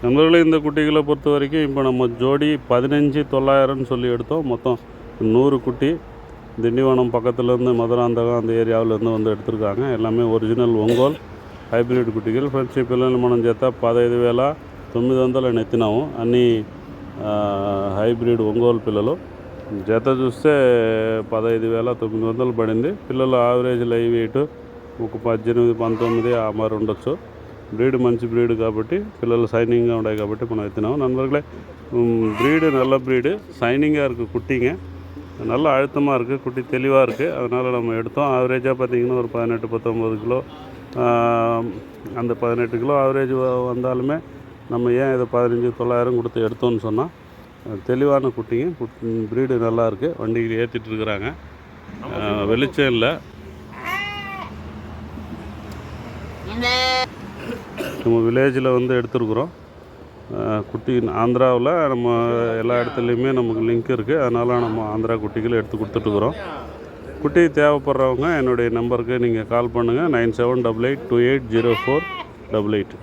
நண்பர்களே, இந்த குட்டிகளை பொறுத்த வரைக்கும் இப்போ நம்ம ஜோடி 15,900ன்னு சொல்லி எடுத்தோம். மொத்தம் 100 குட்டி திண்டிவனம் பக்கத்துலேருந்து மதுராந்தகம் அந்த ஏரியாவிலேருந்து வந்து எடுத்திருக்காங்க. எல்லாமே ఒరిజినల్ ఒంగోలు హైబ్రిడ్ కుట్టికలు ఫ్రెండ్స్. ఈ పిల్లల్ని మనం జత 15,900 నెత్తినాము. అన్నీ హైబ్రిడ్ ఒంగోలు పిల్లలు. జత చూస్తే 15,900 పడింది. పిల్లలు యావరేజ్ లైవ్ వెయిట్ ఒక 18, 19 ఆ మరి ఉండొచ్చు. బ్రీడ్ మంచి బ్రీడ్ కాబట్టి పిల్లలు சைனிங்காக உண்டாய் కాబట్టి మనం எத்தினோம். நண்பர்களே, ப்ரீடு நல்ல ப்ரீடு, சைனிங்காக இருக்குது குட்டிங்க, நல்ல அழுத்தமாக இருக்குது, குட்டி தெளிவாக இருக்குது. அதனால் நம்ம எடுத்தோம். ஆவரேஜாக பார்த்திங்கன்னா ஒரு 18, 19 கிலோ, அந்த 18 கிலோ ஆவரேஜ் வந்தாலுமே நம்ம ஏன் இதை 15,900 கொடுத்து எடுத்தோன்னு சொன்னால் தெளிவான குட்டிங்க, ப்ரீடு நல்லா இருக்குது. வண்டியில் ஏற்றிட்டு இருக்கிறாங்க, வெளிச்சம் இல்லை. நம்ம வில்லேஜில் வந்து எடுத்துருக்குறோம் குட்டி. ஆந்திராவில் நம்ம எல்லா இடத்துலையுமே நமக்கு லிங்க் இருக்குது. அதனால் நம்ம ஆந்திரா குட்டிகளை எடுத்து கொடுத்துட்ருக்குறோம். குட்டி தேவைப்படுறவங்க என்னுடைய நம்பருக்கு நீங்கள் கால் பண்ணுங்கள். 9788280488.